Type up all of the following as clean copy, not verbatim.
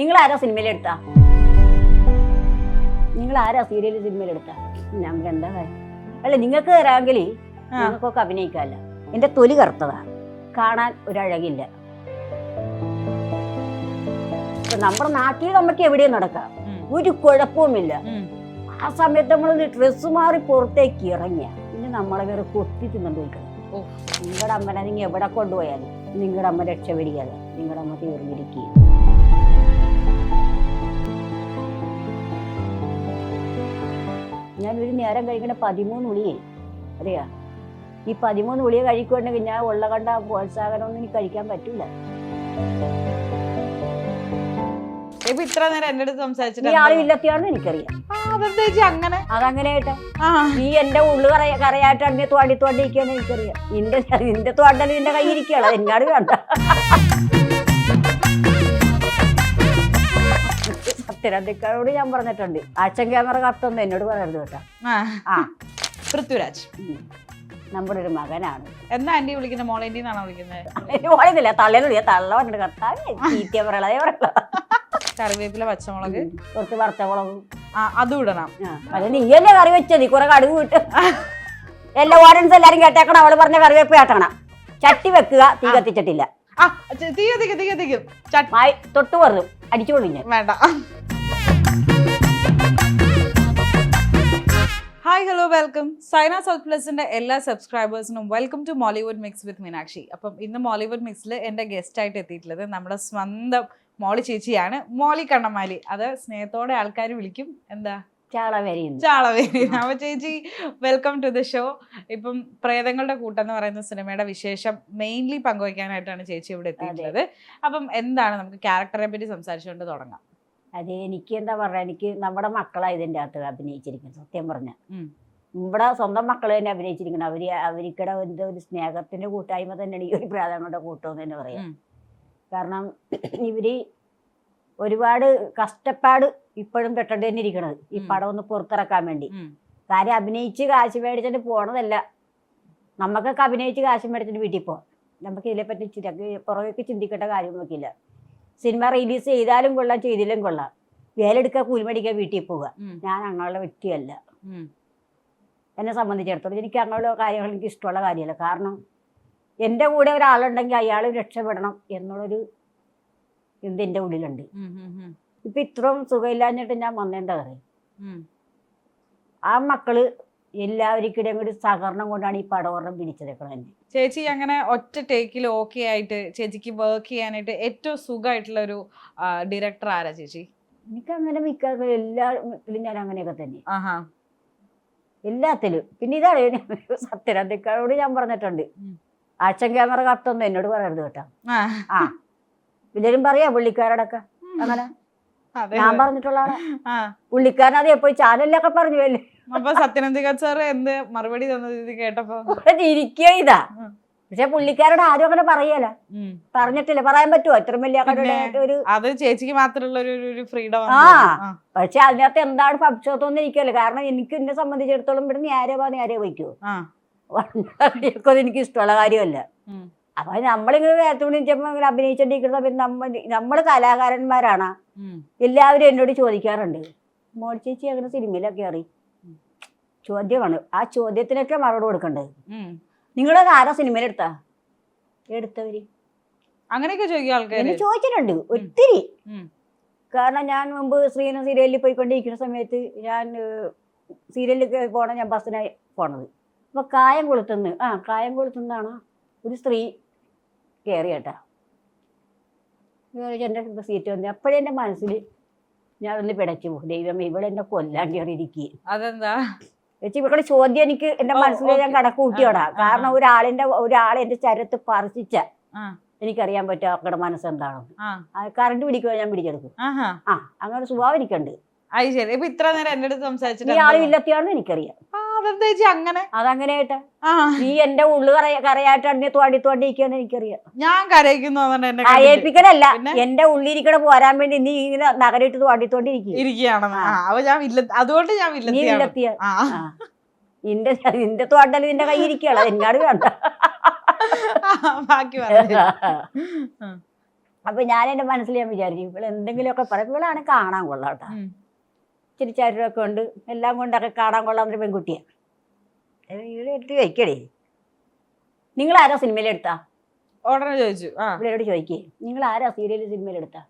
നിങ്ങൾ ആരാ സിനിമയിലെടുത്താ? നിങ്ങൾ ആരാ സീരിയൽ സിനിമയിലെടുത്താ? നമുക്ക് എന്താ കാര്യം? അല്ല, നിങ്ങൾക്ക് തരാമെങ്കിൽ നിങ്ങൾക്കൊക്കെ അഭിനയിക്കാമല്ല. എന്റെ തൊലി കറുത്തതാ, കാണാൻ ഒരഴകില്ല. നമ്മുടെ നാട്ടിൽ നമുക്ക് എവിടെയും നടക്കാം, ഒരു കുഴപ്പവുമില്ല. ആ സമയത്ത് നമ്മൾ ഡ്രസ്സ് മാറി പുറത്തേക്ക് ഇറങ്ങിയ പിന്നെ നമ്മളെ വേറെ കൊത്തി തിന്നുകൊണ്ടിരിക്കണം. നിങ്ങളുടെ അമ്മനെ നിങ്ങൾ എവിടെ കൊണ്ടുപോയാലും നിങ്ങളുടെ അമ്മ രക്ഷപ്പെടിക്കാതെ നിങ്ങളുടെ അമ്മ തീർന്നിരിക്കുക. ഞാനൊരു നേരം കഴിക്കണ 13 ഉളിയേ അറിയാ. ഈ 13 ഉളിയെ കഴിക്കുന്നുണ്ടെങ്കിൽ ഞാൻ ഉള്ള കണ്ട പ്രോത്സാഹനമൊന്നും എനിക്ക് കഴിക്കാൻ പറ്റൂല. ഇത്ര നേരം എന്റെ അടുത്ത് സംസാരിച്ചിട്ട് ഈ ആള് ഇല്ലത്തിയാണെന്ന് എനിക്കറിയാം. അതങ്ങനെയായിട്ട് നീ എന്റെ ഉള്ളു കറയായിട്ടാണ് നീ തോണ്ടിയിരിക്കുകയെന്ന് എനിക്കറിയാം. നിന്റെ തോണ്ടൽ നിന്റെ കയ്യിൽ ഇരിക്കുകയാണ്, എന്നോട് വേണ്ട. സത്യരാധിക്കാരോട് ഞാൻ പറഞ്ഞിട്ടുണ്ട്, ആക്ഷൻ ക്യാമറ കത്തൊന്നും എന്നോട് പറയരുത് കേട്ടോ. പൃഥ്വിരാജ് നമ്മുടെ ഒരു മകനാണ്. എന്താ ആന്റി വിളിക്കുന്നത്? മോളേന്റി എന്നാണോ വിളിക്കുന്നത്? മോളിന്നില്ല, തള്ളേന്നില്ല. തള്ള പറഞ്ഞിട്ട് കർത്താവ് തീറ്റ പറയണതേ പറയല. കറിവേപ്പില, പച്ചമുളക്, കുറച്ച് പച്ചമുളകും അതും ഇടണം. അത് നീ അല്ലേ കറി വെച്ചത്? കുറെ കടുക് വിട്ട് എല്ലാ ഓഡിയൻസ് എല്ലാരും കേട്ടേക്കണം. അവള് പറഞ്ഞ കറിവേപ്പ് കേട്ടണം. ചട്ടി വെക്കുക, തീ കത്തിച്ചിട്ടില്ല. തൊട്ട് പറഞ്ഞു അടിച്ചു കൊള്ളിഞ്ഞ വേണ്ട. Hi, hello, welcome. Saina south പ്ലസിന്റെ എല്ലാ സബ്സ്ക്രൈബേഴ്സിനും welcome to Mollywood mix with Meenakshi. അപ്പം ഇന്ന് മോളിവുഡ് മിക്സിൽ എൻ്റെ ഗസ്റ്റ് ആയിട്ട് എത്തിയിട്ടുള്ളത് നമ്മുടെ സ്വന്തം മോളി ചേച്ചിയാണ്. മോളി കണ്ണമാലി, അത് സ്നേഹത്തോടെ ആൾക്കാർ വിളിക്കും എന്താ, ചാളവേരി. അപ്പൊ ചേച്ചി, വെൽക്കം ടു ദ ഷോ. ഇപ്പം പ്രേതങ്ങളുടെ കൂട്ടം എന്ന് പറയുന്ന സിനിമയുടെ വിശേഷം മെയിൻലി പങ്കുവയ്ക്കാനായിട്ടാണ് ചേച്ചി ഇവിടെ എത്തിയിട്ടുള്ളത്. അപ്പം എന്താണ്, നമുക്ക് ക്യാരക്ടറെ പറ്റി സംസാരിച്ചുകൊണ്ട് തുടങ്ങാം. അതെ, എനിക്ക് എന്താ പറയാ, എനിക്ക് നമ്മുടെ മക്കളാ ഇതിൻ്റെ അകത്ത് അഭിനയിച്ചിരിക്കുന്നത്. സത്യം പറഞ്ഞ ഇവിടെ സ്വന്തം മക്കൾ തന്നെ അഭിനയിച്ചിരിക്കണം. അവർക്കിടെ ഒരു സ്നേഹത്തിന്റെ കൂട്ടായ്മ തന്നെയാണ് ഈ ഒരു പ്രേതങ്ങളുടെ കൂട്ടം എന്ന് തന്നെ പറയാം. കാരണം ഇവര് ഒരുപാട് കഷ്ടപ്പാട് ഇപ്പോഴും പെട്ടോണ്ട് തന്നെ ഇരിക്കണത് ഈ പടം ഒന്ന് പുറത്തിറക്കാൻ വേണ്ടി. കാര്യം അഭിനയിച്ച് കാശ് മേടിച്ചിട്ട് പോണതല്ല, നമുക്കൊക്കെ അഭിനയിച്ച് കാശ് മേടിച്ചിട്ട് വീട്ടിൽ പോവാം. നമുക്ക് ഇതിനെപ്പറ്റി പുറകേക്ക് ചിന്തിക്കേണ്ട കാര്യം നോക്കില്ല. സിനിമ റിലീസ് ചെയ്താലും കൊള്ളാം, ചെയ്തില്ലും കൊള്ളാം, വേലെടുക്കുക, കൂലിമടിക്കുക, വീട്ടിൽ പോവുക. ഞാൻ അങ്ങനെയുള്ള വ്യക്തിയല്ല. എന്നെ സംബന്ധിച്ചിടത്തോളം എനിക്ക് അങ്ങനെയുള്ള കാര്യങ്ങൾ എനിക്ക് ഇഷ്ടമുള്ള കാര്യമല്ല. കാരണം എൻ്റെ കൂടെ ഒരാളുണ്ടെങ്കിൽ അയാൾ രക്ഷപ്പെടണം എന്നുള്ളൊരു എൻ്റെ ഉള്ളിലുണ്ട്. ഇപ്പൊ ഇത്രയും സുഖമില്ലാഞ്ഞിട്ട് ഞാൻ വന്നേണ്ട കാര്യം, ആ മക്കള് എല്ലാവർക്കിടെയും കൂടി സഹകരണം കൊണ്ടാണ് ഈ പടവറം പിടിച്ചെടുക്കണം. തന്നെ ചേച്ചി അങ്ങനെ ഒറ്റ ടേക്കിൽ ഓക്കെ ആയിട്ട് ചേച്ചിക്ക് വർക്ക് ചെയ്യാനായിട്ട് ഏറ്റവും സുഖമായിട്ടുള്ള ഒരു ഡയറക്ടർ ആരാ ചേച്ചി? എനിക്ക് അങ്ങനെ മിക്ക എല്ലാത്തിലും ഞാൻ അങ്ങനെയൊക്കെ തന്നെ, എല്ലാത്തിലും. പിന്നെ ഇതാണ് സത്യരാധിക്കാരോട് ഞാൻ പറഞ്ഞിട്ടുണ്ട്, ആക്ഷൻ ക്യാമറ കത്തൊന്നും എന്നോട് പറയരുത് കേട്ടോ. എല്ലാരും പറയാ പുള്ളിക്കാരോടൊക്കെ അങ്ങനെ ഞാൻ പറഞ്ഞിട്ടുള്ളതാണ്. പുള്ളിക്കാരൻ അത് എപ്പോഴും ചാനലിലൊക്കെ പറഞ്ഞു അല്ലേ. അപ്പൊ സത്യനന്ദിക സാർ എന്ത് മറുപടി തന്നത് കേട്ടപ്പോ ഇരിക്കുക ഇതാ. പക്ഷെ പുള്ളിക്കാരോട് ആരും അങ്ങനെ പറയല, പറഞ്ഞിട്ടില്ല. പറയാൻ പറ്റുമോ? ഇത്ര വലിയ ഒരു അത് ചേച്ചിക്ക് മാത്രമുള്ള ഒരു ഫ്രീഡം. പക്ഷെ അതിനകത്ത് എന്താണ് ഭക്ഷ്യത്തൊന്നും ഇരിക്കല്ലോ. കാരണം എനിക്ക് എന്നെ സംബന്ധിച്ചിടത്തോളം ഇവിടെ നേരെ വയ്ക്കുവോ ഒക്കെ എനിക്ക് ഇഷ്ടമുള്ള കാര്യമല്ല. അപ്പൊ നമ്മളിങ്ങനെ നേരത്തെ അഭിനയിച്ചോണ്ടിരിക്കുന്ന സമയത്ത് നമ്മള് കലാകാരന്മാരാണ്. എല്ലാവരും എന്നോട് ചോദിക്കാറുണ്ട്, മോൾ ചേച്ചി അങ്ങനെ സിനിമയിലൊക്കെ അറിയും. ചോദ്യമാണ്, ആ ചോദ്യത്തിനൊക്കെ മറുപടി കൊടുക്കണ്ടത്. നിങ്ങളൊക്കെ ആരാ സിനിമയിലെടുത്താ? എടുത്തവര് അങ്ങനെയൊക്കെ ചോദിക്കുക ആൾക്കാർ ചോദിച്ചിട്ടുണ്ട് ഒത്തിരി. കാരണം ഞാൻ മുമ്പ് ശ്രീന സീരിയലിൽ പോയിക്കൊണ്ടിരിക്കുന്ന സമയത്ത് ഞാൻ സീരിയലിൽ പോകണം, ഞാൻ ബസ്സിനായി പോണത്. അപ്പൊ കായംകുളത്തുനിന്നാണ് ഒരു സ്ത്രീ കയറി കേട്ടാ. എൻ്റെ സീറ്റ് വന്നു. അപ്പോഴേ എൻ്റെ മനസ്സിൽ ഞാനൊന്ന് പിടച്ചു പോകും, ദൈവം ഇവിടെ എന്നെ കൊല്ലാൻ കയറിയിരിക്കുക. അതെന്താ ചേച്ചി, ഇവിടെ ചോദ്യം എനിക്ക് എൻ്റെ മനസ്സിൽ ഞാൻ കണക്ക് കൂട്ടിയോടാ. കാരണം ഒരാളെ എൻ്റെ ചരത്ത് പറിച്ച എനിക്കറിയാൻ പറ്റും അവരുടെ മനസ്സെന്താണെന്ന്. കറണ്ട് പിടിക്കുക, ഞാൻ പിടിച്ചെടുക്കും. അങ്ങനെ സ്വഭാവം എനിക്കുണ്ട്. ഇപ്പൊ ഇത്ര നേരം എന്റെ അടുത്ത് സംസാരിച്ചിട്ട് ഈ ആളില്ലത്തിയാണെന്ന് എനിക്കറിയാം. അങ്ങനെ അതങ്ങനെയായിട്ട് നീ എന്റെ ഉള്ളു കറയായിട്ടാണ് തോണ്ടിയിരിക്കുകയെന്ന് എനിക്കറിയാം. ഞാൻ കരയിക്കുന്നു കരയിപ്പിക്കലല്ല, എന്റെ ഉള്ളിരിക്കടെ പോരാൻ വേണ്ടി നീ ഇങ്ങനെ നഗരിട്ട് അതുകൊണ്ട് ഞാൻ നീ ഇല്ലെത്തിയ നിന്റെ തോണ്ടല് നിന്റെ കയ്യിരിക്കുകയാണ്, എന്നോട് വേണ്ട. അപ്പം ഞാൻ എൻ്റെ മനസ്സിൽ ഞാൻ വിചാരിച്ചു ഇപ്പോൾ എന്തെങ്കിലുമൊക്കെ പറയും ഇവളാണ് കാണാൻ കൊള്ളാം കേട്ടോ, ഇച്ചിരി ചരിവൊക്കെ ഉണ്ട്, എല്ലാം കൊണ്ടൊക്കെ കാണാൻ കൊള്ളാവുന്നൊരു പെൺകുട്ടിയാണ്. ഇവിടെ എടുത്ത് വയ്ക്കടേ, നിങ്ങളാരാ സിനിമയിലെടുത്താ? ഉടനെ ചോദിച്ചു. ഇവരോട് ചോദിക്കേ, നിങ്ങളാരാ സീരിയൽ സിനിമയിലെടുത്താ?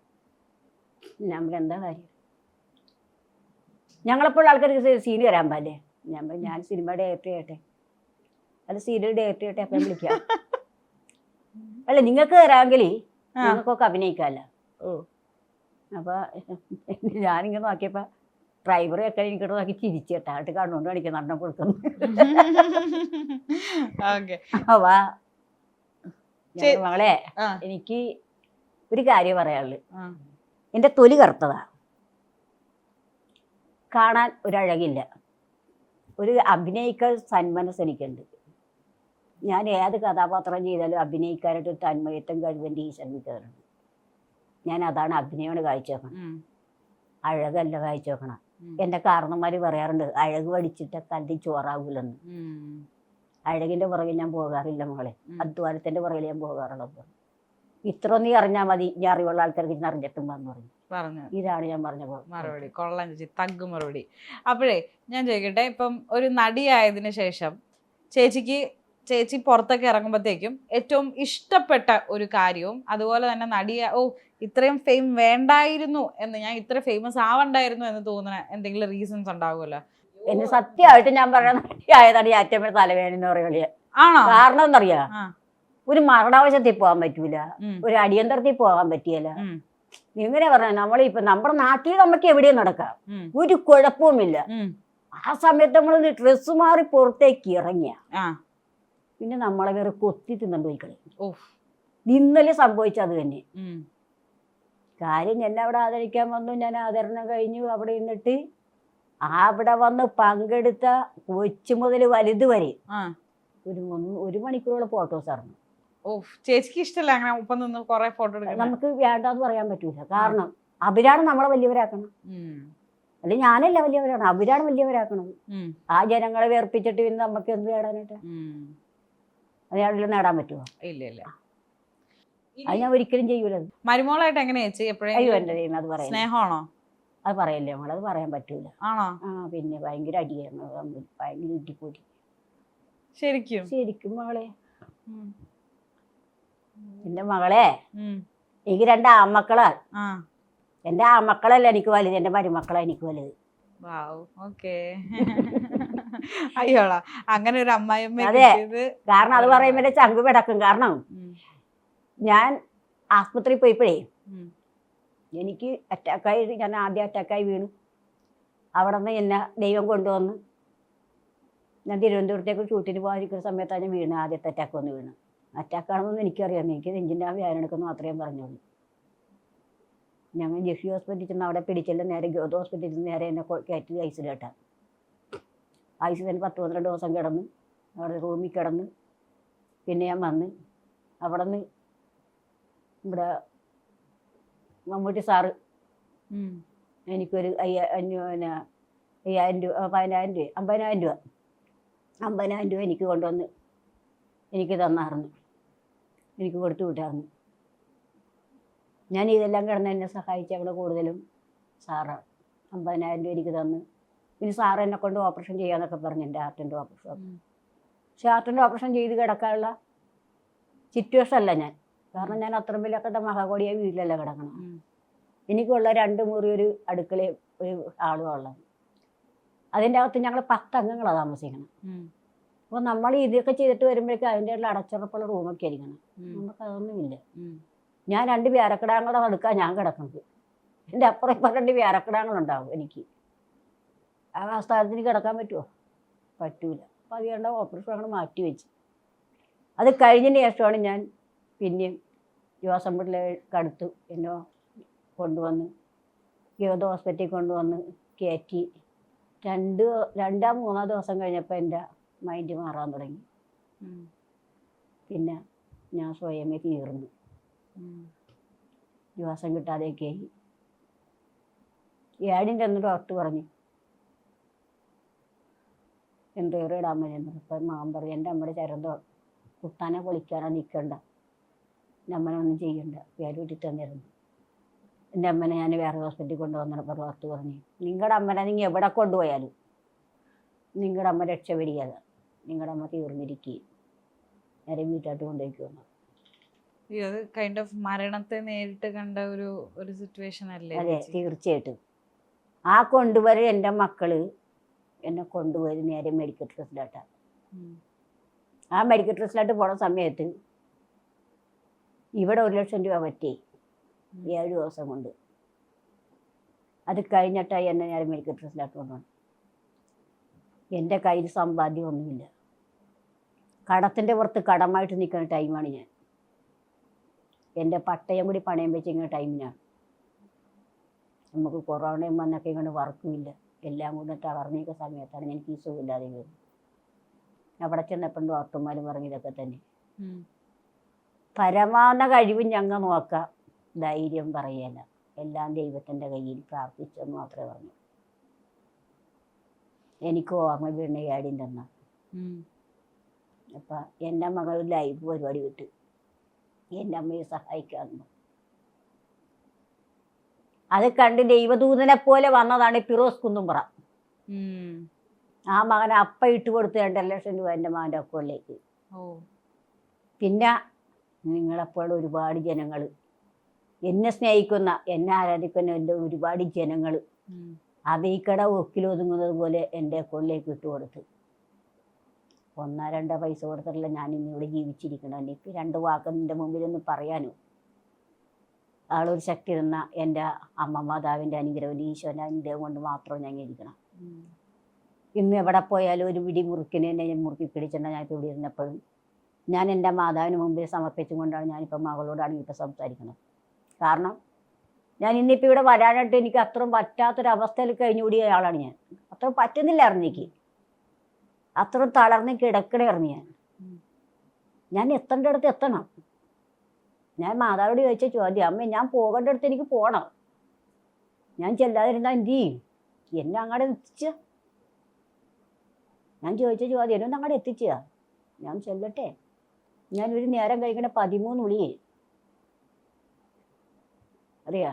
നമ്മൾ എന്താ കാര്യം, ഞങ്ങളെപ്പോഴുള്ള ആൾക്കാർക്ക് സീൻ വരാൻ പാടില്ലേ? ഞാൻ സിനിമ ഡയറക്ടർ ചെയ്യട്ടെ, അത് സീരിയൽ ഡയറക്ടർ ചെയ്യട്ടെ, അപ്പം വിളിക്കാം. അല്ല നിങ്ങൾക്ക് തരാമെങ്കിൽ നിങ്ങൾക്കൊക്കെ അഭിനയിക്കാമല്ലോ. അപ്പോൾ ഞാനിങ്ങനെ നോക്കിയപ്പോൾ ഡ്രൈവറൊക്കെ എനിക്കിട്ട് നോക്കി ചിരിച്ചു കേട്ടോ, ആയിട്ട് കണ്ണുകൊണ്ട് കാണിക്കാൻ നടനം കൊടുക്കുന്നു. അവാ മകളെ, എനിക്ക് ഒരു കാര്യം പറയാനുള്ളു. എൻ്റെ തൊലി കറുത്തതാ, കാണാൻ ഒരഴകില്ല, ഒരു അഭിനയിക്കാൻ സന്മനസ് എനിക്കുണ്ട്. ഞാൻ ഏത് കഥാപാത്രം ചെയ്താലും അഭിനയിക്കാനായിട്ട് തന്മയത്വം കഴിവിൻ്റെ ഈശ്വരനുണ്ട്. ഞാൻ അതാണ് അഭിനയമാണ് കാഴ്ച വെക്കണം, അഴകല്ല കാഴ്ച വെക്കണം. എൻ്റെ കാരണന്മാർ പറയാറുണ്ട് അഴക് പഠിച്ചിട്ട് കല്ലിൽ ചോറാകൂലെന്ന്. അഴകിൻ്റെ പുറകിൽ ഞാൻ പോകാറില്ല മകളെ, അധ്വാനത്തിൻ്റെ പുറകിൽ ഞാൻ പോകാറുള്ളത്. ഇത്ര നീ അറിഞ്ഞാൽ മതി, ഞാൻ അറിവുള്ള ആൾക്കാർക്ക് ഇന്ന് അറിഞ്ഞിട്ടും വന്നു പറഞ്ഞു. ഇതാണ് ഞാൻ പറഞ്ഞ മറുപടി. കൊള്ളാം ചേച്ചി, തഗ് മറുപടി. അപ്പോഴേ ഞാൻ ചോദിക്കട്ടെ, ഇപ്പം ഒരു നടിയായതിനു ശേഷം ചേച്ചി പുറത്തൊക്കെ ഇറങ്ങുമ്പോഴത്തേക്കും ഏറ്റവും ഇഷ്ടപ്പെട്ട ഒരു കാര്യവും അതുപോലെ തന്നെ ഇത്രയും ഫെയിം വേണ്ടായിരുന്നു എന്ന്, ഞാൻ ഇത്ര ഫേമസ് ആവണ്ടായിരുന്നു എന്ന് തോന്നുന്ന എന്തെങ്കിലും റീസൺസ് ഉണ്ടാവുമല്ലോ? എന്നെ സത്യമായിട്ട് ഞാൻ പറയുന്ന നടിയായതാണ് ഈ ഏറ്റവും വലിയ തലവേദന എന്ന് പറയുക. കാരണം എന്നറിയാ, ഒരു മരണാവശ്യത്തിൽ പോകാൻ പറ്റൂല, ഒരു അടിയന്തരത്തിൽ പോകാൻ പറ്റിയല്ല. എങ്ങനെ പറഞ്ഞാൽ നമ്മളിപ്പോ നമ്മുടെ നാട്ടിൽ നമുക്ക് എവിടെയും നടക്കാം, ഒരു കുഴപ്പവുമില്ല. ആ സമയത്ത് നമ്മൾ ഡ്രസ്സ് മാറി പുറത്തേക്ക് ഇറങ്ങിയ പിന്നെ നമ്മളെ വേറെ കൊത്തി തിന്നു പോയിക്കളി. ഇന്നലെ സംഭവിച്ചത് തന്നെ കാര്യം. എന്നെ അവിടെ ആദരിക്കാൻ വന്നു, ഞാൻ ആദരണം കഴിഞ്ഞു. അവിടെ നിന്നിട്ട് അവിടെ വന്ന് പങ്കെടുത്ത കൊച്ചു മുതൽ വലുത് വരെ ഒരു മണിക്കൂറോളം ഫോട്ടോസ് ഇറങ്ങും. ചേച്ചിക്ക് ഇഷ്ടമല്ല അങ്ങനെ ഒപ്പം നിന്ന് കുറെ ഫോട്ടോ എടുക്കാൻ? നമുക്ക് വേണ്ടാന്ന് പറയാൻ പറ്റൂല. കാരണം അവരാണ് നമ്മളെ വലിയവരാക്കണം, അല്ലെ ഞാനല്ല വലിയവരാണ്, അവരാണ് വലിയവരാക്കണം. ആ ജനങ്ങളെ വേർപ്പിച്ചിട്ട് പിന്നെ നമുക്ക് എന്ത് നേടാനായിട്ട്? അയാളിൽ നേടാൻ പറ്റുമോ? ഇല്ല ഇല്ല, അത് ഞാൻ ഒരിക്കലും ചെയ്യൂല. മരുമോളായിട്ട് എങ്ങനെയാ ചേച്ചി എപ്പോഴും? അയ്യോ എന്റെ ദൈവം, അത് പറയാം. സ്നേഹമാണോ? അത് പറയല്ലേ നമ്മളത് പറയാൻ പറ്റൂല. ആണോ? പിന്നെ ഭയങ്കര അടിയായിരുന്നു, ഭയങ്കര ഇട്ടിക്കൂടി. ശരിക്കും മകളെ, എന്റെ മകളെ, എനിക്ക് 2 ആൺമക്കളാ. എന്റെ ആൺമക്കളല്ല എനിക്ക് വലുത്, എന്റെ മരുമക്കളാ എനിക്ക് വലുത്. അയ്യോളാ, അങ്ങനെ ഒരു അമ്മായിയമ്മ. അതെ, കാരണം അത് പറയുമ്പോ ചങ്ക് പിടക്കും. കാരണം ഞാൻ ആസ്പത്രിയിൽ പോയപ്പോഴേ എനിക്ക് അറ്റാക്കായി, ഞാൻ ആദ്യം അറ്റാക്കായി വീണു. അവിടെ നിന്ന് എന്നെ ദൈവം കൊണ്ടുവന്ന് ഞാൻ തിരുവനന്തപുരത്തേക്ക് ഷൂട്ടിന് പോകാതിരിക്കുന്ന സമയത്താണ് ഞാൻ വീണ്. ആദ്യത്തെ അറ്റാക്ക് വന്ന് വീണ്. അറ്റാക്കാണെന്നൊന്നും എനിക്കറിയാം, എനിക്ക് നെഞ്ചിൻ്റെ വ്യാനം എടുക്കുന്നു മാത്രമേ പറഞ്ഞുള്ളൂ. ഞങ്ങൾ ജെഫി ഹോസ്പിറ്റലിൽ ചെന്ന് അവിടെ പിടിച്ചെല്ലാം നേരെ ഗോത ഹോസ്പിറ്റലിൽ നിന്ന് നേരെ എന്നെ കയറ്റി ഐസിലോട്ടാണ്. ഐസിൽ 10-12 ദിവസം കിടന്ന് അവിടെ റൂമിൽ കിടന്ന് പിന്നെ ഞാൻ വന്ന് അവിടെ നിന്ന് ഇവിടെ മമ്മൂട്ടി സാറ് എനിക്കൊരു 5000 രൂപ 50,000 രൂപ എനിക്ക് കൊണ്ടുവന്ന് എനിക്ക് തന്നായിരുന്നു, എനിക്ക് കൊടുത്തു വിട്ടായിരുന്നു. ഞാൻ ഇതെല്ലാം കിടന്ന് എന്നെ സഹായിച്ച അവിടെ കൂടുതലും സാറാണ്. 50,000 രൂപ എനിക്ക് തന്ന്. പിന്നെ സാറ് എന്നെ കൊണ്ട് ഓപ്പറേഷൻ ചെയ്യാന്നൊക്കെ പറഞ്ഞു, എൻ്റെ ഹാർട്ടിൻ്റെ ഓപ്പറേഷൻ. പക്ഷെ ഹാർട്ടിൻ്റെ ഓപ്പറേഷൻ ചെയ്ത് കിടക്കാനുള്ള സിറ്റുവേഷൻ അല്ല ഞാൻ. കാരണം ഞാൻ അത്രയും വലിയ മഹാകോടിയായ വീട്ടിലല്ല കിടക്കണം. എനിക്കുള്ള 2 മുറി, ഒരു അടുക്കളയും ഒരു ആളും ഉള്ളത്. അതിൻ്റെ അകത്ത് ഞങ്ങൾ 10 അംഗങ്ങളാണ് താമസിക്കണം. അപ്പോൾ നമ്മൾ ഇതൊക്കെ ചെയ്തിട്ട് വരുമ്പോഴേക്കും അതിൻ്റെ ഉള്ള അടച്ചുറപ്പുള്ള റൂമൊക്കെ ആയിരിക്കണം. നമുക്കതൊന്നുമില്ല. ഞാൻ 2 വ്യാരക്കിടാങ്ങളുടെ നടുക്കാണ് ഞാൻ കിടക്കുന്നത്. എൻ്റെ അപ്പുറം ഇപ്പം 2 വ്യാരക്കിടാങ്ങളുണ്ടാവും എനിക്ക്. ആ സ്ഥലത്തിന് കിടക്കാൻ പറ്റുമോ? പറ്റൂല. അപ്പോൾ അതുകൊണ്ട് ഓപ്പറേഷൻ അങ്ങനെ മാറ്റി വെച്ച്. അത് കഴിഞ്ഞതിന് ശേഷമാണ് ഞാൻ പിന്നെയും ജോസഫിലേക്ക് അടുത്ത് എന്നെ കൊണ്ടുവന്ന് ഗവത ഹോസ്പിറ്റലിൽ കൊണ്ടുവന്ന് കയറ്റി. 2-3 ദിവസം കഴിഞ്ഞപ്പോൾ എൻ്റെ മൈൻഡ് മാറാൻ തുടങ്ങി. പിന്നെ ഞാൻ സ്വയമേ തീർന്നു, ശ്വാസം കിട്ടാതെയൊക്കെ ആയി. 7ൻ്റെ അന്ന് ഡോക്ടർ പറഞ്ഞു എന്തോരം ഇടാൻ മതി. അപ്പം മാൻ പറഞ്ഞു എൻ്റെ അമ്മയുടെ ചരന്തോ കുത്താനോ പൊളിക്കാനോ നിൽക്കണ്ട, എൻ്റെ അമ്മനെ ഒന്നും ചെയ്യണ്ട പേര് വീട്ടിൽ തന്നിരുന്നു. എൻ്റെ അമ്മനെ ഞാൻ വേറെ ഹോസ്പിറ്റലിൽ കൊണ്ടുവന്നപ്പോൾ ഡോക്ടർ പറഞ്ഞു, നിങ്ങളുടെ അമ്മനെ നിങ്ങൾ എവിടെ കൊണ്ടുപോയാലും നിങ്ങളുടെ അമ്മ രക്ഷപ്പെടിക്കാതെ നിങ്ങളുടെ അമ്മ തീർന്നിരിക്കുകയും നേരെ വീട്ടായിട്ട് കൊണ്ടുപോയിക്കുമെന്ന്. അത് കൈൻഡ് ഓഫ് മരണത്തെ നേരിട്ട് കണ്ട ഒരു സിറ്റുവേഷൻ അല്ലേ? അതെ, തീർച്ചയായിട്ടും. ആ കൊണ്ടുവരെ എൻ്റെ മക്കള് എന്നെ കൊണ്ടുപോയത് നേരെ മെഡിക്കൽ ട്രസ്റ്റിലോട്ടാണ്. ആ മെഡിക്കൽ ട്രസ്റ്റിലോട്ട് പോണ സമയത്ത് ഇവിടെ 1 ലക്ഷം രൂപ പറ്റി 7 ദിവസം കൊണ്ട്. അത് കഴിഞ്ഞിട്ടായി എന്നെ നേരെ മെഡിക്കൽ ട്രസ്റ്റിലോട്ട് കൊണ്ടുപോകണം. എൻ്റെ കയ്യിൽ സമ്പാദ്യം ഒന്നുമില്ല. കടത്തിൻ്റെ പുറത്ത് കടമായിട്ട് നിൽക്കുന്ന ടൈമാണ് ഞാൻ. എൻ്റെ പട്ടയം കൂടി പണയം വെച്ചിരിക്കുന്ന ടൈമിനാണ്. നമുക്ക് കൊറോണയും വന്നൊക്കെ ഇങ്ങോട്ട് വർക്കുമില്ല, എല്ലാം കൂടെ തളർന്നിരിക്കുന്ന സമയത്താണ് എനിക്ക് ഈ സുഖമില്ലാതെ വരുന്നത്. അവിടെ ചെന്നപ്പോൾ ഡോക്ടർമാരും പറഞ്ഞു ഇതൊക്കെ തന്നെ. പരമാവധി കഴിവും ഞങ്ങൾ നോക്കാം, ധൈര്യം പറയല, എല്ലാം ദൈവത്തിൻ്റെ കയ്യിൽ പ്രാർത്ഥിച്ചെന്ന് മാത്രമേ പറഞ്ഞു. എനിക്ക് ഓർമ്മ വീണ ഏടിൻ്റെ അന്ന്. അപ്പം എൻ്റെ മകൾ ലൈഫ് പരിപാടി വിട്ട് എൻ്റെ അമ്മയെ സഹായിക്കാമെന്ന്. അത് കണ്ട് ദൈവദൂതനെ പോലെ വന്നതാണ് ഫിറോസ് കുന്നുംപുറ. ആ മകനെ അപ്പം ഇട്ട് കൊടുത്ത് 2 ലക്ഷം രൂപ എൻ്റെ മകൻ്റെ അക്കൗണ്ടിലേക്ക്. പിന്നെ നിങ്ങളെപ്പോഴും ഒരുപാട് ജനങ്ങൾ, എന്നെ സ്നേഹിക്കുന്ന എന്നെ ആരാധിക്കുന്ന എൻ്റെ ഒരുപാട് ജനങ്ങൾ അതീക്കട ഒക്കിലൊതുങ്ങുന്നത് പോലെ എൻ്റെ അക്കൗണ്ടിലേക്ക് ഇട്ട് കൊടുത്ത് 1-2 പൈസ കൊടുത്തിട്ടില്ല ഞാൻ ഇന്നിവിടെ ജീവിച്ചിരിക്കണം. എനിക്ക് 2 വാക്ക് നിൻ്റെ മുമ്പിലൊന്ന് പറയാനും ആളൊരു ശക്തി തന്ന എൻ്റെ അമ്മ മാതാവിൻ്റെ അനുഗ്രഹം, ഈശോൻ്റെ അനുഗ്രഹം കൊണ്ട് മാത്രം ഞാൻ ഇരിക്കണം. ഇന്ന് എവിടെ പോയാലും ഒരു പിടി മുറുക്കിനെ എന്നെ മുറുക്കി പിടിച്ചിട്ടുണ്ടെങ്കിൽ ഞാനിപ്പോൾ ഇവിടെ ഇരുന്നപ്പോഴും ഞാൻ എൻ്റെ മാതാവിന് മുമ്പിൽ സമർപ്പിച്ചുകൊണ്ടാണ് ഞാനിപ്പോൾ മകളോടാണ് ഇപ്പോൾ സംസാരിക്കുന്നത്. കാരണം ഞാൻ ഇന്നിപ്പോൾ ഇവിടെ വരാനായിട്ട് എനിക്ക് അത്രയും പറ്റാത്തൊരവസ്ഥയിൽ കഴിഞ്ഞുകൂടിയ ആളാണ് ഞാൻ. അത്രയും പറ്റുന്നില്ലായിരുന്നു എനിക്ക്, അത്രയും തളർന്ന് കിടക്കണമായിരുന്നു ഞാൻ എത്തേണ്ട അടുത്ത് എത്തണം. ഞാൻ മാതാവിനോട് ചോദിച്ച ചോദ്യം, അമ്മ ഞാൻ പോകേണ്ട അടുത്ത് എനിക്ക് പോകണം, ഞാൻ ചെല്ലാതിരുന്നാൽ എന്ത് ചെയ്യും? എന്നെ അങ്ങോട്ട് എത്തിച്ച ഞാൻ ചോദിച്ച ചോദ്യം എന്നൊന്ന് അങ്ങോട്ട് എത്തിച്ച ഞാൻ ചെല്ലട്ടെ. ഞാനൊരു നേരം കഴിക്കണ 13 ഗുളിക അറിയാ.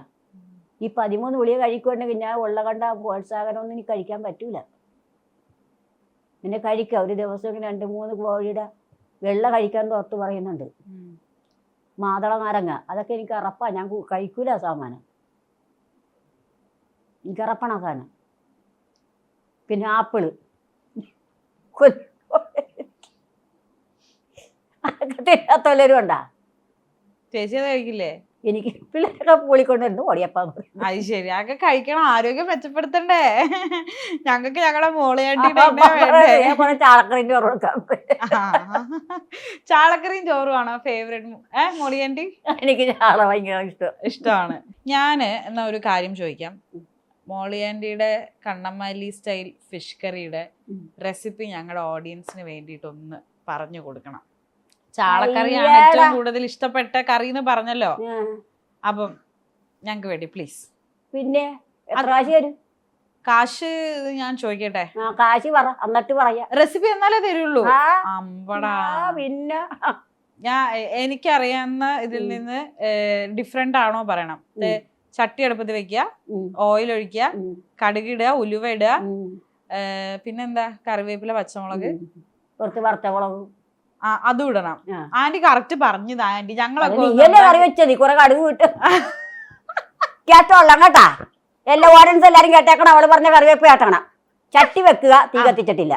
ഈ 13 ഗുളിക കഴിക്കുന്നുണ്ടെങ്കിൽ ഞാൻ ഉള്ള കണ്ട പ്രോത്സാഹനമൊന്നും എനിക്ക് കഴിക്കാൻ പറ്റൂല. പിന്നെ കഴിക്കാം, ഒരു ദിവസം 2-3 കോഴിയുടെ വെള്ള കഴിക്കാൻ തോർത്ത് പറയുന്നുണ്ട്. മാതള നാരങ്ങ അതൊക്കെ എനിക്ക് അറപ്പാണ്, ഞാൻ കഴിക്കൂല സാമാനം, എനിക്ക് അറപ്പണ സാധനം. പിന്നെ ആപ്പിള് അതൊക്കെ തിന്നാത്തോലരും ഉണ്ടാ. ചേച്ചി അത് കഴിക്കില്ലേ? എനിക്ക് പിള്ളേരൊക്കെ പൂളിക്കൊണ്ടിരുന്നു ഓടിയപ്പാ. അത് ശരി, അതൊക്കെ കഴിക്കണം, ആരോഗ്യം മെച്ചപ്പെടുത്തണ്ടേ. ഞങ്ങൾക്ക് ഞങ്ങളുടെ ചാളക്കറിന്റെ ചോറ് കൊടുക്കാം. ചാളക്കറിയും ചോറുമാണോ ഫേവറേറ്റ് മോളിയാൻറ്റി? എനിക്ക് ചാള ഭയങ്കര ഇഷ്ടമാണ്. ഞാൻ എന്നാ ഒരു കാര്യം ചോദിക്കാം. മോളിയാൻറ്റിയുടെ കണ്ണമ്മാലി സ്റ്റൈൽ ഫിഷ് കറിയുടെ റെസിപ്പി ഞങ്ങളുടെ ഓഡിയൻസിന് വേണ്ടിയിട്ടൊന്ന് പറഞ്ഞു കൊടുക്കണം. ചാളക്കറിയാണ് ഏറ്റവും കൂടുതൽ ഇഷ്ടപ്പെട്ട കറി എന്ന് പറഞ്ഞല്ലോ, അപ്പം ഞങ്ങൾക്ക് വേണ്ടി പ്ലീസ്. പിന്നെ എത്ര കാശ് ഞാൻ ചോദിക്കട്ടെ? കാശ് പറ, എന്നിട്ട് പറയാ. റെസിപ്പി എന്നാലേ തരുള്ളൂ. അമ്പടാ. പിന്നെ എനിക്കറിയാവുന്ന ഇതിൽ നിന്ന് ഡിഫറെന്റ് ആണോ പറയണം. ചട്ടി അടുപ്പത്ത് വെക്കുക, ഓയിൽ ഒഴിക്കുക, കടുക് ഇടുക, ഉലുവ ഇടുക, പിന്നെന്താ കറിവേപ്പില, പച്ചമുളക്, കുറച്ച് വറുത്തമുളക് അതും ഇടണം. ആന്റി കറക്റ്റ് പറഞ്ഞതാ ആന്റി. ഞങ്ങളൊക്കെ കറി വെച്ചത് കുറെ കടുക് വിട്ട് കേട്ടോളാം കേട്ടാ. എല്ലാ ഓഡിയൻസ് എല്ലാരും കേട്ടേക്കണം. അവള് പറഞ്ഞ കറിവേപ്പ് കേട്ടണം. ചട്ടി വെക്കുക, തീ കത്തിച്ചിട്ടില്ല.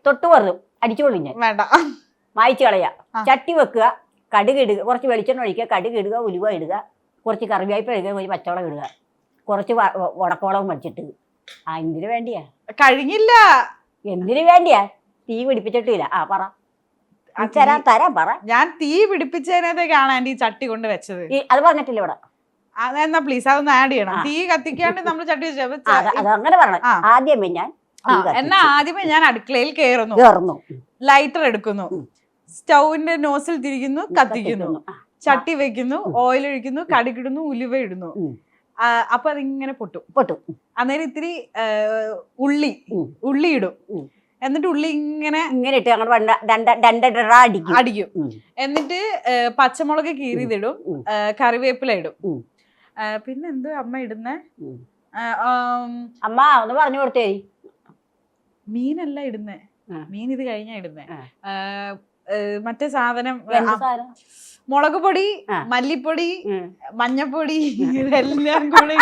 തൊട്ട് വെറും അടിച്ചോളൂ ഞാൻ, വേണ്ട മായിച്ചു കളയാ. ചട്ടി വെക്കുക, കടുക് ഇടുക, കുറച്ച് വെളിച്ചെണ്ണ ഒഴിക്കുക, കടുക് ഇടുക, ഉലുവ ഇടുക, കുറച്ച് കറിവേപ്പില ഇടുക, കുറച്ച് പച്ചമുളക് ഇടുക, കുറച്ച് ഉടക്കമുളകും വെച്ചിട്ട്. എന്തിനു വേണ്ടിയാ? കഴിഞ്ഞില്ല. എന്തിനു വേണ്ടിയാ? തീ പിടിപ്പിച്ചിട്ടില്ല. പറ, തരാം പറ. ഞാൻ തീ പിടിപ്പിച്ചതിനകത്തേക്കാണ് ആന്റി ചട്ടി കൊണ്ട് വെച്ചത്. അത് പറഞ്ഞിട്ടില്ല ഇവിടെ. എന്നാ പ്ലീസ് അതൊന്ന് ആഡ് ചെയ്യണം. തീ കത്തിക്കാണ്ട് നമ്മൾ ചട്ടി അങ്ങനെ പറയണം. ആദ്യമേ ഞാൻ അടുക്കളയിൽ കയറുന്നു, ലൈറ്റർ എടുക്കുന്നു, സ്റ്റൗവിന്റെ നോസിൽ തിരിക്കുന്നു, കത്തിക്കുന്നു, ചട്ടി വെക്കുന്നു, ഓയിൽ ഒഴിക്കുന്നു, കടുകിടുന്നു, ഉലുവ ഇടുന്നു. അപ്പൊ അതിങ്ങനെ പൊട്ടും. അന്നേരം ഇത്തിരി ഉള്ളി ഇടും. എന്നിട്ട് ഉള്ളി ഇങ്ങനെ ഇങ്ങനെ ഇട്ട് ഞങ്ങൾ അടിക്കും. അടിക്കും. എന്നിട്ട് പച്ചമുളക് കീറിയതിടും, കറിവേപ്പില ഇടും. പിന്നെ എന്തോ അമ്മ ഇടുന്നേ? അമ്മ ഒന്ന് പറഞ്ഞു കൊടുത്തേ. മീനല്ല ഇടുന്നേ, മീൻ ഇത് കഴിഞ്ഞാ ഇടുന്നേ. മറ്റേ സാധനം മുളക് പൊടി, മല്ലിപ്പൊടി, മഞ്ഞപ്പൊടി ഇതെല്ലാം കൂടെ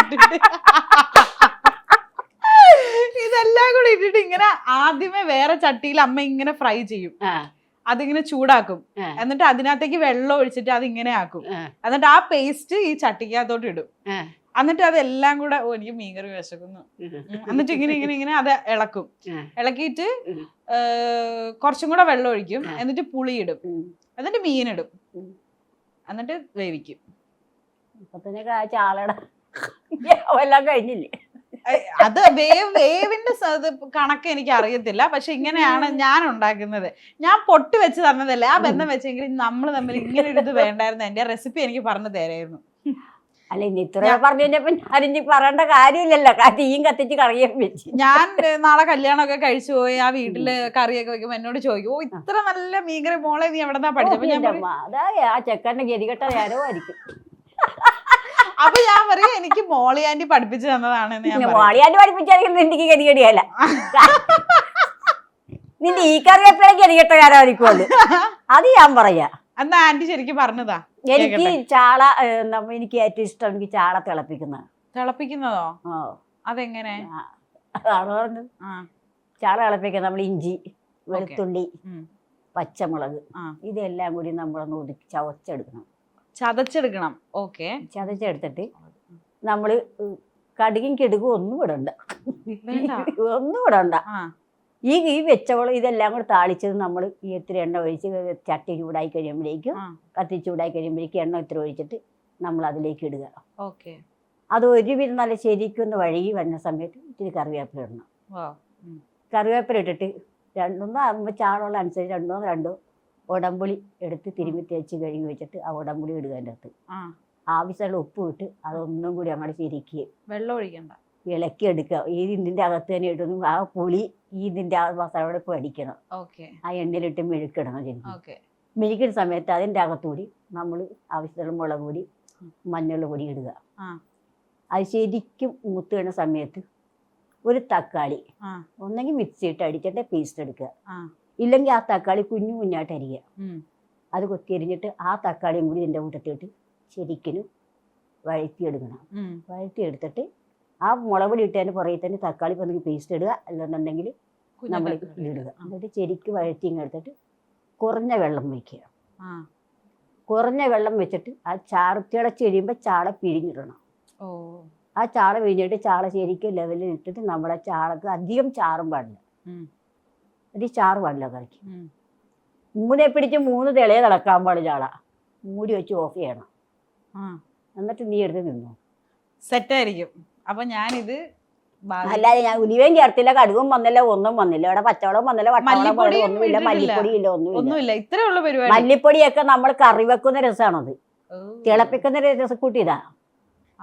ഇട്ടിട്ട് ഇങ്ങനെ ആദ്യമേ വേറെ ചട്ടിയിൽ അമ്മ ഇങ്ങനെ ഫ്രൈ ചെയ്യും. അതിങ്ങനെ ചൂടാക്കും. എന്നിട്ട് അതിനകത്തേക്ക് വെള്ളം ഒഴിച്ചിട്ട് അതിങ്ങനെ ആക്കും. എന്നിട്ട് ആ പേസ്റ്റ് ഈ ചട്ടിക്കകത്തോട്ട് ഇടും. എന്നിട്ട് അതെല്ലാം കൂടെ എനിക്ക് മീൻകറി വിശക്കുന്നു. എന്നിട്ട് ഇങ്ങനെ ഇങ്ങനെ ഇങ്ങനെ അത് ഇളക്കും. ഇളക്കിയിട്ട് കുറച്ചും കൂടെ വെള്ളം ഒഴിക്കും. എന്നിട്ട് പുളിയിടും. എന്നിട്ട് മീനിടും. എന്നിട്ട് വേവിക്കും. എല്ലാം കഴിഞ്ഞില്ലേ? അത് വേവിന്റെ കണക്ക് എനിക്ക് അറിയത്തില്ല. പക്ഷെ ഇങ്ങനെയാണ് ഞാൻ ഉണ്ടാക്കുന്നത്. ഞാൻ പൊട്ട് വെച്ച് തന്നതല്ലേ, ആ ബന്ധം വെച്ചെങ്കിൽ നമ്മൾ തമ്മിൽ ഇങ്ങനെ ഒരു ഇത് വേണ്ടായിരുന്നു. എന്റെ റെസിപ്പി എനിക്ക് പറഞ്ഞു തരായിരുന്നു. അല്ല, ഇനി ഇത്ര പറഞ്ഞു കഴിഞ്ഞപ്പോ ഞാനിഞ്ഞി പറയേണ്ട കാര്യമില്ലല്ലോ. തീയും കത്തിച്ച് കറിയൊക്കെ വെച്ച് ഞാൻ നാളെ കല്യാണമൊക്കെ കഴിച്ചു പോയി ആ വീട്ടില് കറിയൊക്കെ വെക്കുമ്പോ എന്നോട് ചോദിക്കും, ഓ ഇത്ര നല്ല മീൻകറി മോളെ നീ എവിടെന്നാ പഠിച്ചത്? അതാ ആ ചെക്കന്റെ ഗതികെട്ട നേരവും ആയിരിക്കും. അപ്പൊ ഞാൻ പറയും എനിക്ക് മോളി ആന്റി പഠിപ്പിച്ചു തന്നതാണ്. മോളി ആന്റി പഠിപ്പിച്ചായിരിക്കും എനിക്ക് ഗതികെടിയല്ല. നിന്റെ ഈ കറിവേപ്പില ഗതികെട്ട കാരായിരിക്കുമല്ലോ. അത് ഞാൻ പറയാ. എന്നാ ആന്റി ശരിക്കും പറഞ്ഞതാ. എനിക്ക് ചാള, എനിക്ക് ഏറ്റവും ഇഷ്ടം എനിക്ക് ചാള തിളപ്പിക്കുന്നതോ? അതെങ്ങനെ? ചാള തിളപ്പിക്കുന്ന നമ്മൾ ഇഞ്ചി, വെളുത്തുള്ളി, പച്ചമുളക് ഇതെല്ലാം കൂടി നമ്മളൊന്ന് ഒതുക്കി ചതച്ചെടുക്കണം. ഓക്കെ. ചതച്ചെടുത്തിട്ട് നമ്മള് കടുകും കിടുകും ഒന്നും ഇടണ്ട. ഈ വെച്ചവളം ഇതെല്ലാം കൂടെ താളിച്ചത് നമ്മൾ ഈ ഇത്തിരി എണ്ണ ഒഴിച്ച് ചട്ടി ചൂടായി കഴിയുമ്പോഴേക്കും ചൂടായി കഴിയുമ്പോഴേക്കും എണ്ണ ഇത്തിരി ഒഴിച്ചിട്ട് നമ്മൾ അതിലേക്ക് ഇടുക. ഓക്കെ. അത് ഒരുവിധം നല്ല ശരിക്കൊന്ന് വഴുകി വരുന്ന സമയത്ത് ഇത്തിരി കറിവേപ്പില ഇടണം. കറിവേപ്പില ഇട്ടിട്ട് രണ്ടൊന്നും ചാളുള്ള അനുസരിച്ച് രണ്ടോ ഉടമ്പുളി എടുത്ത് തിരുമ്പി തേച്ച് കഴുകി വെച്ചിട്ട് ആ ഉടമ്പുളി ഇടുക. അതിൻ്റെ അകത്ത് ആവശ്യമുള്ള ഉപ്പ് ഇട്ട് അതൊന്നും കൂടി അങ്ങോട്ട് ശരിക്കുക. വെള്ളം ഒഴിക്കണ്ട. ഇളക്കി എടുക്കുക. ഇതിൻ്റെ അകത്ത് തന്നെ ഇടുന്നു. ആ പുളി ഇതിൻ്റെ മസാലയോടെ ഇപ്പോൾ അടിക്കണം. ആ എണ്ണയിലിട്ട് മെഴുക്കിടണം. ശരിക്കും മെഴുക്കിയ സമയത്ത് അതിൻ്റെ അകത്തുകൂടി നമ്മൾ ആവശ്യമുള്ള മുളക് പൊടി, മഞ്ഞൾ പൊടി ഇടുക. അത് ശരിക്കും മൂത്ത് വരുന്ന സമയത്ത് ഒരു തക്കാളി ഒന്നെങ്കിൽ മിക്സിയിട്ട് അടിച്ചിട്ട് പേസ്റ്റ് എടുക്കുക. ഇല്ലെങ്കിൽ ആ തക്കാളി കുഞ്ഞു കുഞ്ഞായിട്ട് അരിയുക. അത് കൊത്തിയരിഞ്ഞിട്ട് ആ തക്കാളിയും കൂടി ഇതിൻ്റെ കൂട്ടത്തിട്ട് ശരിക്കും വഴറ്റിയെടുക്കണം. വഴറ്റിയെടുത്തിട്ട് ആ മുളക് പൊടി ഇട്ടതിന് പുറകെ തന്നെ തക്കാളി ഒന്നെങ്കിൽ പേസ്റ്റ് ഇടുക, അല്ലെന്നുണ്ടെങ്കിൽ നമ്മൾ ഇടുക. എന്നിട്ട് ശരിക്കും വഴറ്റി എടുത്തിട്ട് കുറഞ്ഞ വെള്ളം വയ്ക്കുക. കുറഞ്ഞ വെള്ളം വെച്ചിട്ട് ആ ചാറ് തിളച്ച് കഴിയുമ്പോൾ ചാള പിഴിഞ്ഞിടണം. ആ ചാള പിഴിഞ്ഞിട്ട് ചാള ശരിക്കും ലെവലിൽ ഇട്ടിട്ട് നമ്മളെ ചാളക്ക് അധികം ചാറും പാടില്ല. ഒരു ചാറ് പാടില്ല കറിക്ക്. മൂന്നെ പിടിച്ച് 3 തിളയെ തിളക്കാൻ പാടില്ല. ചാള മൂടി വെച്ച് ഓഫ് ചെയ്യണം. എന്നിട്ട് നീ എടുത്ത് നിന്നു സെറ്റായിരിക്കും. അപ്പൊ ഞാനിത് അല്ലാതെ ഞാൻ ഉലുവയും ചേർത്തില്ല, കടുകും വന്നില്ല, ഒന്നും വന്നില്ല. ഇവിടെ പച്ചവളം വന്നില്ല, വട്ടവളം ഒന്നുമില്ല, മല്ലിപ്പൊടിയില്ല, ഒന്നുമില്ല. ഇത്രയുള്ള പരിപാടി. മല്ലിപ്പൊടിയൊക്കെ നമ്മൾ കറി വെക്കുന്ന രസമാണത്. തിളപ്പിക്കുന്ന രസം കൂട്ടിയതാ.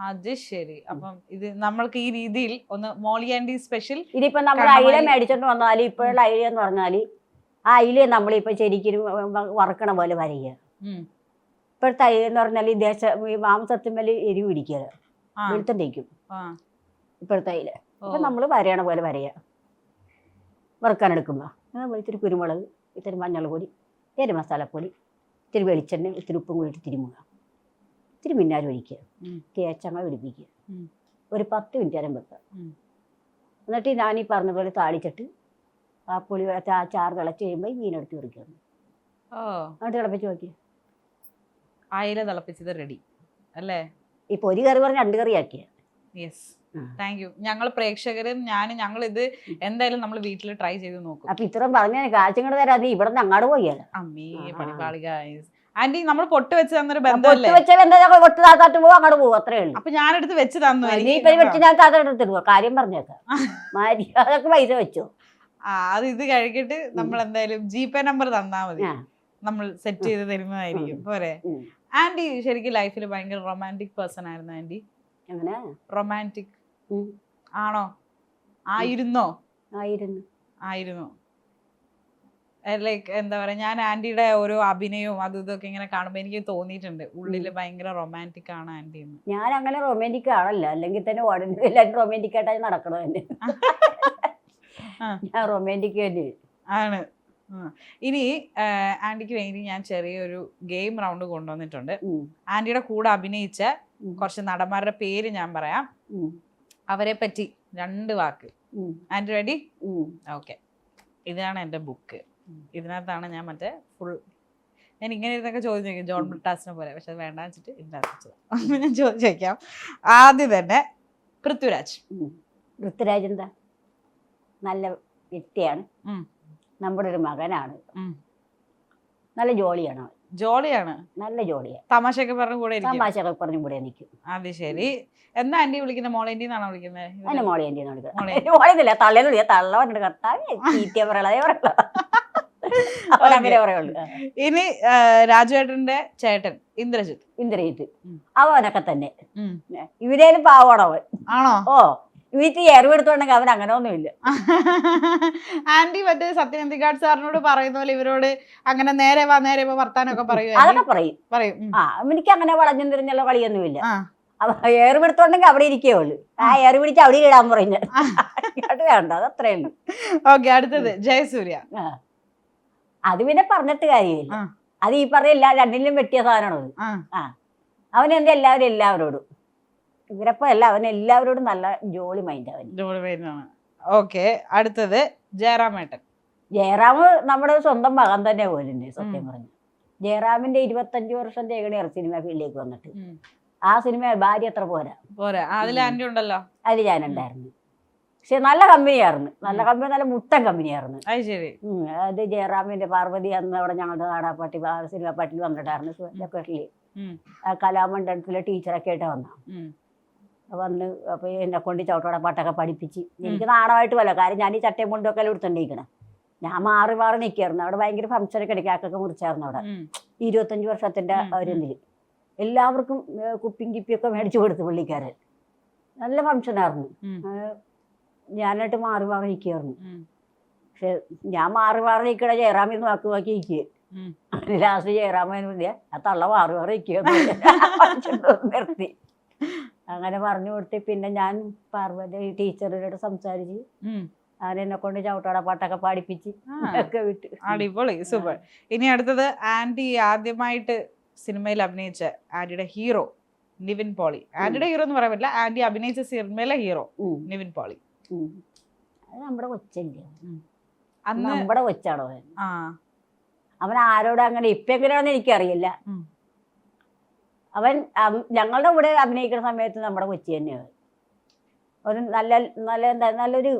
അത് ശരി. അപ്പം ഇത് നമ്മൾക്ക് ഈ രീതിയിൽ ഒന്ന് മോളി ആന്റി സ്പെഷ്യൽ. ഇതിപ്പോ നമ്മൾ അയില മേടിച്ചോണ്ട് വന്നാല് ഇപ്പോഴുള്ള അയില എന്ന് പറഞ്ഞാല് ആ അയില നമ്മളിപ്പോ ശരിക്കും വറക്കണ പോലെ വരയ്ക്കുക. ഇപ്പോഴത്തെ അയില എന്ന് പറഞ്ഞാൽ ഈ മാംസത്തിന്മേൽ എരിവ് പിടിക്കുക, വെളുത്തണ്ടേക്കും. ഇപ്പോഴത്തെ അയില ഇപ്പൊ നമ്മൾ വരയണ പോലെ വരയുക. വറുക്കാനെടുക്കുമ്പോ ഇത്തിരി കുരുമുളക്, ഇത്തിരി മഞ്ഞൾ പൊടി, ഇത്തിരി മസാലപ്പൊടി, ഇത്തിരി വെളിച്ചെണ്ണ, ഇത്തിരി ഉപ്പും കൂടി തിരുമുക. ഇത്തിരി മിന്നാരം ഒഴിക്കുക. തേച്ചങ്ങ പിടിപ്പിക്കുക. ഒരു 10 മിനിറ്റ് നേരം വെക്കുക. എന്നിട്ട് ഞാനീ പറഞ്ഞ പോലെ താളിച്ചിട്ട് ആ പുളി ചാറ് തിളച്ച് കഴിയുമ്പോൾ മീനെടുത്ത് വെക്കുക. എന്നിട്ട് തിളപ്പിച്ച് നോക്കി അയില തിളപ്പിച്ചത് റെഡി അല്ലേ? ഇപ്പൊ ഒരു കറി പറഞ്ഞ് 2 കറി ആക്കിയ. Yes, thank you. ഞങ്ങൾ പ്രേക്ഷകരും ഞങ്ങൾ ഇത് എന്തായാലും നമ്മൾ വീട്ടിൽ ട്രൈ ചെയ്ത് നോക്കും. അപ്പൊ ഇത്രയും പറഞ്ഞ കാശും കൂടെ തരാം. ഇവിടെ നിന്ന് അങ്ങോട്ട് പോയാലോ. അമ്മേ പണിപാളി ഗൈസ്. ആന്റി നമ്മൾ പൊട്ട് വെച്ച് തന്നൊരു ബന്ധമല്ലേ? പൊട്ട് താത്താട്ട് പോകും, അങ്ങോട്ട് പോകും, അത്രേ ഉള്ളൂ. അപ്പൊ ഞാനെടുത്ത് വെച്ച് തന്നു. ഞാൻ താത്ത എടുത്തിടുക. കാര്യം പറഞ്ഞേക്കാം. അതൊക്കെ പൈസ വെച്ചു. അത് ഇത് കഴിക്കിട്ട് നമ്മൾ എന്തായാലും GPay നമ്പർ തന്നാ മതി, നമ്മൾ സെറ്റ് ചെയ്ത് തരുന്നതായിരിക്കും. പോരെ? ആന്റി ശരിക്കും ലൈഫിൽ ഭയങ്കര റൊമാൻറ്റിക് പേഴ്സൺ ആയിരുന്നു ആന്റി? എങ്ങനെ റൊമാൻറ്റിക് ആണോ? ആയിരുന്നോ? ആയിരുന്നു. ലൈക്ക് എന്താ പറയാ, ഞാൻ ആന്റിയുടെ ഓരോ അഭിനയവും അതും ഇതൊക്കെ ഇങ്ങനെ കാണുമ്പോ എനിക്ക് തോന്നിയിട്ടുണ്ട് ഉള്ളില് ഭയങ്കര റൊമാൻറ്റിക് ആണ് ആന്റി എന്ന്. ഞാൻ അങ്ങനെ റൊമാൻറ്റിക് ആണല്ലോ, അല്ലെങ്കിൽ തന്നെ ഉടനെ എല്ലാവരും റൊമാൻറ്റിക് ആയിട്ടായി നടക്കണത് തന്നെ. ഞാൻ റൊമാൻറ്റിക് തന്നെ ആണ്. ഇനി ആന്റിക്ക് വേണ്ടി ഞാൻ ചെറിയൊരു ഗെയിം റൗണ്ട് കൊണ്ടുവന്നിട്ടുണ്ട്. ആന്റിയുടെ കൂടെ അഭിനയിച്ച കുറച്ച് നടന്മാരുടെ പേര് ഞാൻ പറയാം, അവരെ പറ്റി 2 വാക്ക്. Anti ready? ഓക്കെ. ഇതാണ് എൻ്റെ ബുക്ക്. ഇതിനകത്താണ് ഞാൻ മറ്റേ ഫുൾ, ഞാൻ ഇങ്ങനെ ഇരുന്നൊക്കെ ചോദ്യം ചോദിക്കും ജോൺ ബ്രിട്ടാസിനെ പോലെ, പക്ഷെ അത് വേണ്ടാന്ന് വെച്ചിട്ട് ഇതിനകത്ത് ഞാൻ ചോദ്യം ചോദിക്കാം. ആദ്യം തന്നെ പൃഥ്വിരാജ്. പൃഥ്വിരാജ് എന്താ നല്ല വ്യക്തിയാണ്, നമ്മുടെ ഒരു മകനാണ്, നല്ല ജോളിയാണ്. ജോളിയാണ്, നല്ല ജോളിയാണ്. തമാശയൊക്കെ പറഞ്ഞ കൂടെ തമാശയൊക്കെ പറഞ്ഞു കൂടെ നിൽക്കും. അത് ശരി. എന്താ ആന്റി വിളിക്കുന്നത്? മോളേന്റി എന്നാണോ വിളിക്കുന്നത്? അതിന്റെ മോളെ എൻ്റെ മോളില്ല, തള്ളേന്നില്ല, തള്ള പറഞ്ഞിട്ട് കർത്താവ് തീറ്റ പറയളതേ പറയള. അങ്ങനെ പറയുള്ളൂ. ഇനി രാജുവേട്ടന്റെ ചേട്ടൻ ഇന്ദ്രജിത്ത്. ഇന്ദ്രജിത്ത് അവനൊക്കെ തന്നെ, ഇവരേലും പാവണവൻ ആണോ? ഓ, വീട്ടിൽ എറിവെടുത്തോണ്ടെങ്കിൽ അവൻ അങ്ങനെ ഒന്നുമില്ല. ആന്റി മറ്റേ സത്യനന്ദിക്കാട് സാറിനോട് പറയുന്ന പോലെ ഇവരോട് അങ്ങനെ നേരെ വാ നേരെ വർത്താനൊക്കെ പറയും? അതൊക്കെ പറയും. ആ, എനിക്ക് അങ്ങനെ വളഞ്ഞു തിരിഞ്ഞുള്ള കളിയൊന്നുമില്ല. ഏറ് പിടുത്തോണ്ടെങ്കിൽ അവിടെ ഇരിക്കേ ഉള്ളു. ആ ഏറ് പിടിച്ച് അവിടെ ഇടാൻ പറഞ്ഞു വേണ്ട, അത് അത്രേ ഉള്ളു. ഓക്കെ. അടുത്തത് ജയസൂര്യ. അത് പിന്നെ പറഞ്ഞിട്ട് കാര്യമില്ല, അത് ഈ പറഞ്ഞ രണ്ടിലും വെട്ടിയ സാധനമാണത്. അവനെന്താ എല്ലാവരോടും ഇവരപ്പോ അവൻ എല്ലാവരോടും നല്ല ജോളി മൈൻഡ് അവൻ. ഓക്കെ. അടുത്തത് ജയറാമേട്ടൻ. ജയറാം നമ്മുടെ സ്വന്തം മകൻ തന്നെ പോലുണ്ട് സത്യം പറഞ്ഞു. ജയറാമിന്റെ 25 വർഷം തേകണ സിനിമ ഫീൽഡിലേക്ക് വന്നിട്ട് ആ സിനിമ ഭാര്യ അത്ര പോരാ. അതിൽ ആന്റി ഉണ്ടല്ലോ, അതിൽ ഞാനുണ്ടായിരുന്നു. പക്ഷെ നല്ല കമ്പനിയായിരുന്നു, നല്ല മുട്ടൻ കമ്പനിയായിരുന്നു. അത് ജയറാമിന്റെ പാർവതി അന്ന് അവിടെ ഞങ്ങളുടെ നാടാപ്പാട്ടി സിനിമ പാട്ടിൽ വന്നിട്ടായിരുന്നു സെക്രട്ടറിയിൽ, കലാമണ്ഡലത്തിലെ ടീച്ചറൊക്കെ ആയിട്ട് വന്ന് അപ്പൊ എന്നെ കൊണ്ട് ചവിട്ടോടെ പാട്ടൊക്കെ പഠിപ്പിച്ച്. എനിക്ക് നാണമായിട്ട് വല്ല കാര്യം, ഞാൻ ഈ ചട്ടയും കൊണ്ടൊക്കെ എടുത്തോണ്ടിരിക്കണം. ഞാൻ മാറി നിൽക്കായിരുന്നു അവിടെ. ഭയങ്കര ഫംഗ്ഷനൊക്കെ ഇടയ്ക്കൊക്കെ മുറിച്ചായിരുന്നു അവിടെ. 25 വർഷത്തിന്റെ ഒരിതില് എല്ലാവർക്കും കുപ്പിയും കിപ്പിയൊക്കെ മേടിച്ചു കൊടുത്തു പുള്ളിക്കാരൻ. നല്ല ഫംഗ്ഷനായിരുന്നു. ഞാനായിട്ട് മാറി നിൽക്കായിരുന്നു. പക്ഷെ ഞാൻ മാറി നിൽക്കണ ജയറാമിന്ന് നോക്കി നിൽക്കുക. ലാസ്റ്റ് ജയറാമൻ ആ തള്ള മാറി നിൽക്കുക നിർത്തി. അങ്ങനെ പറഞ്ഞു കൊടുത്ത് പിന്നെ ഞാൻ പാർവതി ടീച്ചറിനോട് സംസാരിച്ച് അവരെന്നെ കൊണ്ട് ചവിട്ടോടെ പാട്ടൊക്കെ പാടിപ്പിച്ച് ഒക്കെ വിട്ടു. അടിപൊളി, സൂപ്പർ. ഇനി അടുത്തത് ആന്റി ആദ്യമായിട്ട് സിനിമയിൽ അഭിനയിച്ച ആന്റിയുടെ ഹീറോ നിവിൻ പോളി. ആന്റിയുടെ ഹീറോ എന്ന് പറയാൻ പറ്റില്ല, ആന്റി അഭിനയിച്ച സിനിമയിലെ ഹീറോ നിവിൻ പോളി. അത് നമ്മുടെ കൊച്ചല്ലേ, നമ്മുടെ കൊച്ചാണോ അവൻ. അവൻ ആരോട് അങ്ങനെ ഇപ്പൊ എങ്ങനെയാണെന്ന് എനിക്കറിയില്ല. അവൻ ഞങ്ങളുടെ കൂടെ അഭിനയിക്കുന്ന സമയത്ത് നമ്മുടെ കൊച്ചി തന്നെയാണ്. ഒരു നല്ലൊരു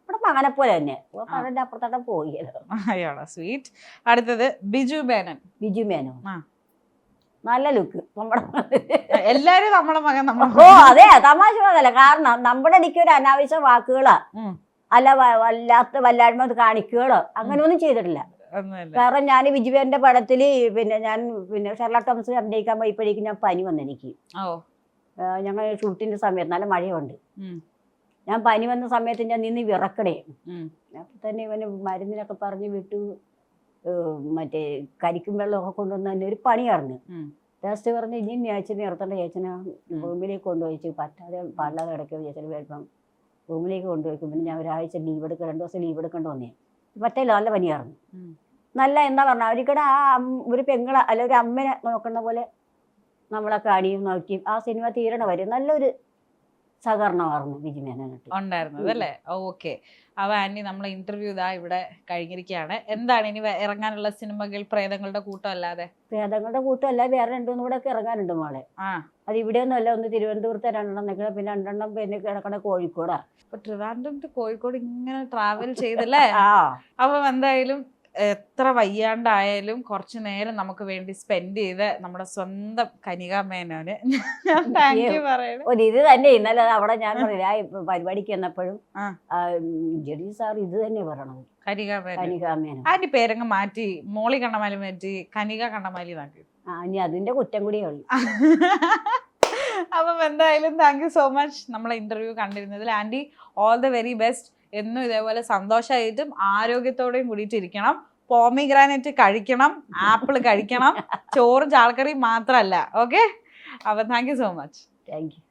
നമ്മുടെ മകനെ പോലെ തന്നെ. അവന്റെ അപ്പുറത്തോടെ പോയല്ലോ. സ്വീറ്റ്. അടുത്തത് ബിജു മേനോൻ. നല്ല ലുക്ക്. എല്ലാരും നമ്മളെ മകൻ. ഓ അതെ, തമാശ അതല്ല. കാരണം നമ്മുടെ ഇടയ്ക്ക് ഒരു അനാവശ്യ വാക്കുകളോ അല്ല വല്ലായ്മ കാണിക്കുകകളോ അങ്ങനെയൊന്നും ചെയ്തിട്ടില്ല. കാരണം ഞാൻ വിജുവേന്റെ പടത്തില് പിന്നെ ഷെർലക് ടോംസ് അഭിനയിക്കാൻ പോയപ്പോഴേക്കും ഞാൻ പനി വന്നു. എനിക്ക് ഞങ്ങൾ ഷൂട്ടിന്റെ സമയത്ത് നല്ല മഴയുണ്ട്. ഞാൻ പനി വന്ന സമയത്ത് ഞാൻ നിന്ന് വിറക്കണേ. അപ്പൊ തന്നെ ഇവന് മരുന്നിനൊക്കെ പറഞ്ഞ് വിട്ടു. മറ്റേ കരിക്കും വെള്ളമൊക്കെ കൊണ്ടുവന്ന് തന്നെ ഒരു പണിയായിരുന്നു. ലാസ്റ്റ് പറഞ്ഞ് ഇനി ചേച്ചനെ നിർത്തേണ്ട, ചേച്ചനെ റൂമിലേക്ക് കൊണ്ടുപോയിച്ച് പറ്റാതെ പാടില്ലാതെ കിടക്കുക. ചേച്ചന് വേൾപ്പം റൂമിലേക്ക് കൊണ്ടുപോയിക്കും. പിന്നെ ഞാൻ ഒരാഴ്ച ലീവ് എടുക്കുക, 2 ദിവസം ലീവ് എടുക്കേണ്ടി വന്നേ. പറ്റില്ല, നല്ല പനിയായിരുന്നു. നല്ല എന്താ പറഞ്ഞ അവർക്കിടെ ആ ഒരു പെങ്ങളെ അല്ല ഒരു അമ്മനെ നോക്കുന്ന പോലെ നമ്മളെ കാണിയും നോക്കിയും ആ സിനിമ തീരണ വരും. നല്ലൊരു സഹകരണമായിരുന്നു ബിജു മേനോനായിട്ട് ഉണ്ടായിരുന്നത് അല്ലേ? ഓക്കെ. അവ ആന്റി നമ്മളെ ഇന്റർവ്യൂ ഇതാ ഇവിടെ കഴിഞ്ഞിരിക്കുകയാണ്. എന്താണ് ഇനി ഇറങ്ങാനുള്ള സിനിമകൾ? പ്രേതങ്ങളുടെ കൂട്ടം അല്ലാതെ? പ്രേതങ്ങളുടെ കൂട്ടം അല്ലാതെ വേറെ 2 കൂടെ ഒക്കെ ഇറങ്ങാനുണ്ട് മോളെ. അത് ഇവിടെ ഒന്നും അല്ല. ഒന്ന് തിരുവനന്തപുരത്തെ 2 നിൽക്കണം, പിന്നെ 2 പിന്നെ കിടക്കണ കോഴിക്കോടാ. അപ്പൊ ട്രിവാൻഡ്രം ടു കോഴിക്കോട് ഇങ്ങനെ ട്രാവൽ ചെയ്തല്ലേ? അപ്പൊ എന്തായാലും എത്ര വയ്യാണ്ടായാലും കുറച്ചു നേരം നമുക്ക് വേണ്ടി സ്പെൻഡ് ചെയ്ത് നമ്മുടെ സ്വന്തം കനിക മേനോന് ഞാൻ താങ്ക് യു പറയണം. ഇത് തന്നെ ഇന്നലെ അവിടെ ഞാൻ പറയില്ല പരിപാടിക്ക് വന്നപ്പോഴും ജഡി സാർ ഇത് തന്നെ പറയണത്, കനിക മേനോൻ. അതിന്റെ പേരങ്ങ് മാറ്റി മോളി കണ്ണമാലി മാറ്റി കനിക കണ്ണമാലി നാക്കി. ഇനി അതിന്റെ കുറ്റം കൂടിയേ ഉള്ളൂ. അപ്പം എന്തായാലും താങ്ക് യു സോ മച്ച് നമ്മളെ ഇന്റർവ്യൂ കണ്ടിരുന്നതിൽ. Aunty all the very best. എന്നും ഇതേപോലെ സന്തോഷമായിട്ടും ആരോഗ്യത്തോടെയും കൂടിയിട്ട് ഇരിക്കണം. പോമിഗ്രാനൈറ്റ് കഴിക്കണം, ആപ്പിൾ കഴിക്കണം, ചോറും ചാളക്കറിയും മാത്രമല്ല. ഓക്കെ, അപ്പൊ thank you so much. Thank you.